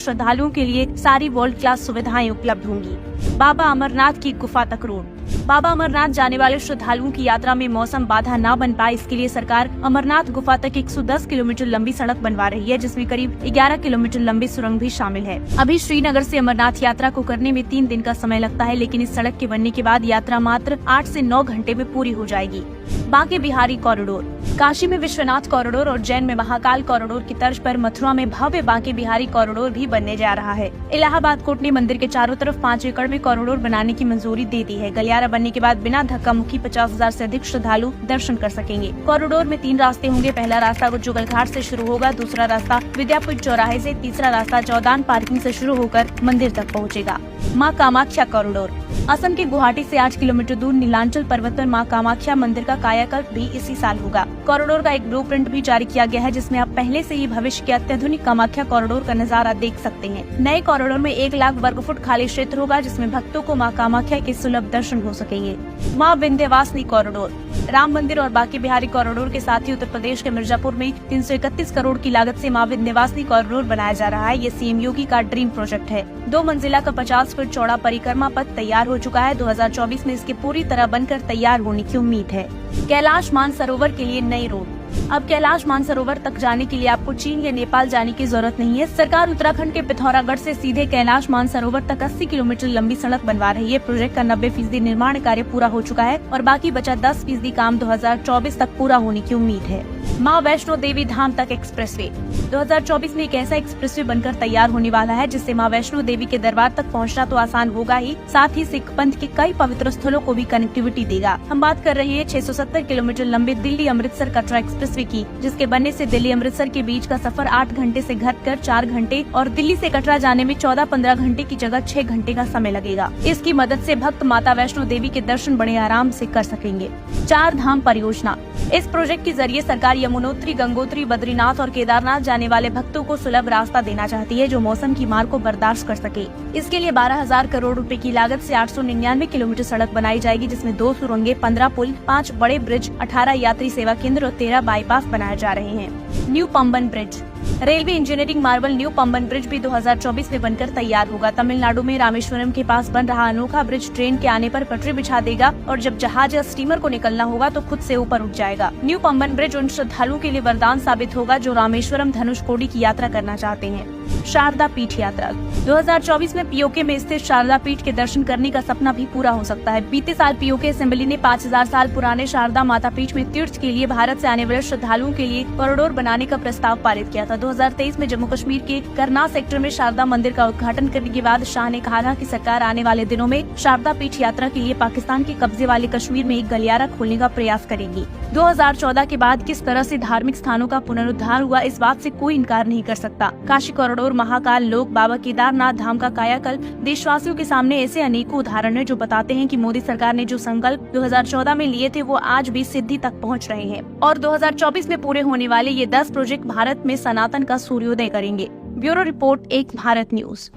श्रद्धालुओं के लिए सारी वर्ल्ड क्लास सुविधाएं उपलब्ध होंगी। बाबा अमरनाथ की गुफा तक रोड। बाबा अमरनाथ जाने वाले श्रद्धालुओं की यात्रा में मौसम बाधा न बन पाए, इसके लिए सरकार अमरनाथ गुफा तक 110 किलोमीटर लंबी सड़क बनवा रही है, जिसमें करीब 11 किलोमीटर लंबी सुरंग भी शामिल है। अभी श्रीनगर से अमरनाथ यात्रा को करने में 3 दिन का समय लगता है, लेकिन इस सड़क के बनने के बाद यात्रा मात्र 8 से 9 घंटे में पूरी हो जाएगी। बांके बिहारी कॉरिडोर। काशी में विश्वनाथ कॉरिडोर और जैन में महाकाल कॉरिडोर की तर्ज पर मथुरा में भव्य बांके बिहारी कॉरिडोर भी बनने जा रहा है। इलाहाबाद कोर्ट ने मंदिर के चारों तरफ 5 एकड़ में कॉरिडोर बनाने की मंजूरी दे दी है। गलियारा बनने के बाद बिना धक्का मुक्की 50,000 से अधिक श्रद्धालु दर्शन कर सकेंगे। कॉरिडोर में 3 रास्ते होंगे। पहला रास्ता जुगल घाट से शुरू होगा, दूसरा रास्ता विद्यापीठ चौराहे से, तीसरा रास्ता चौदान पार्किंग से शुरू होकर मंदिर तक पहुँचेगा। माँ कामाख्या कॉरिडोर। असम के गुवाहाटी से 8 किलोमीटर दूर नीलांचल पर्वत पर माँ कामाख्या मंदिर का कायाकल्प भी इसी साल होगा। कॉरिडोर का एक ब्लूप्रिंट भी जारी किया गया है, जिसमें आप पहले से ही भविष्य के अत्याधुनिक कामाख्या कॉरिडोर का नजारा देख सकते हैं। नए कॉरिडोर में 1 लाख वर्ग फुट खाली क्षेत्र होगा, जिसमें भक्तों को माँ कामाख्या के सुलभ दर्शन हो सकेंगे। माँ विंध्यवासिनी कॉरिडोर। राम मंदिर और बांके बिहारी कॉरिडोर के साथ ही उत्तर प्रदेश के मिर्जापुर में 331 करोड़ की लागत से माँ विंध्यवासिनी कॉरिडोर बनाया जा रहा है। ये सीएम योगी का ड्रीम प्रोजेक्ट है। 2 मंजिला का 50 फीट चौड़ा परिक्रमा पथ तैयार हो चुका है। 2024 में इसके पूरी तरह बनकर तैयार होने की उम्मीद है। कैलाश मानसरोवर के लिए नई रोड। अब कैलाश मानसरोवर तक जाने के लिए आपको चीन या नेपाल जाने की जरूरत नहीं है। सरकार उत्तराखंड के पिथौरागढ़ से सीधे कैलाश मानसरोवर तक 80 किलोमीटर लंबी सड़क बनवा रही है। प्रोजेक्ट का 90% निर्माण कार्य पूरा हो चुका है और बाकी बचा 10% काम 2024 तक पूरा होने की उम्मीद है। माँ वैष्णो देवी धाम तक एक्सप्रेसवे। 2024 में एक ऐसा एक्सप्रेसवे बनकर तैयार होने वाला है, जिससे माँ वैष्णो देवी के दरबार तक पहुँचना तो आसान होगा ही, साथ ही सिख पंथ के कई पवित्र स्थलों को भी कनेक्टिविटी देगा। हम बात कर रहे हैं 670 किलोमीटर लंबे दिल्ली अमृतसर कटरा एक्सप्रेसवे की, जिसके बनने से दिल्ली अमृतसर के बीच का सफर 8 घंटे से घटकर 4 घंटे और दिल्ली से कटरा जाने में 14-15 घंटे की जगह 6 घंटे का समय लगेगा। इसकी मदद से भक्त माता वैष्णो देवी के दर्शन बड़े आराम से कर सकेंगे। 4 धाम परियोजना। इस प्रोजेक्ट के जरिए सरकार यमुनोत्री, गंगोत्री, बद्रीनाथ और केदारनाथ जाने वाले भक्तों को सुलभ रास्ता देना चाहती है, जो मौसम की मार को बर्दाश्त कर सके। इसके लिए 12,000 करोड़ रुपए की लागत से 899 किलोमीटर सड़क बनाई जाएगी, जिसमें 2 सुरंगें, 15 पुल, 5 बड़े ब्रिज, 18 यात्री सेवा केंद्र और 13 बाईपास बनाए जा रहे हैं। New Pamban bridge. Railway engineering marble new Pamban bridge भी 2024 में बनकर तैयार होगा। तमिलनाडु में रामेश्वरम के पास बन रहा अनोखा ब्रिज ट्रेन के आने पर पटरी बिछा देगा और जब जहाज या स्टीमर को निकलना होगा तो खुद से ऊपर उठ जाएगा। न्यू पंबन ब्रिज उन श्रद्धालुओं के लिए वरदान साबित होगा जो रामेश्वरम धनुषकोडी की यात्रा करना चाहते हैं। शारदा पीठ यात्रा। 2024 में पीओके में स्थित शारदा पीठ के दर्शन करने का सपना भी पूरा हो सकता है। बीते साल पीओके असेंबली ने 5000 साल पुराने शारदा माता पीठ में तीर्थ के लिए भारत से आने वाले श्रद्धालुओं के लिए कॉरिडोर बनाने का प्रस्ताव पारित किया था। 2023 में जम्मू कश्मीर के करनाल सेक्टर में शारदा मंदिर का उद्घाटन करने के बाद शाह ने कहा था कि सरकार आने वाले दिनों में शारदा पीठ यात्रा के लिए पाकिस्तान के कब्जे वाले कश्मीर में एक गलियारा खोलने का प्रयास करेगी। 2014 के बाद किस तरह से धार्मिक स्थानों का पुनरुद्धार हुआ, इस बात से कोई इनकार नहीं कर सकता। काशी कॉरिडोर, महाकाल लोक, बाबा केदारनाथ धाम का कायाकल्प, देशवासियों के सामने ऐसे अनेकों उदाहरण हैं जो बताते हैं कि मोदी सरकार ने जो संकल्प 2014 में लिए थे वो आज भी सिद्धि तक पहुंच रहे हैं और 2024 में पूरे होने वाले ये 10 प्रोजेक्ट भारत में सनातन का सूर्योदय करेंगे। ब्यूरो रिपोर्ट, एक भारत न्यूज।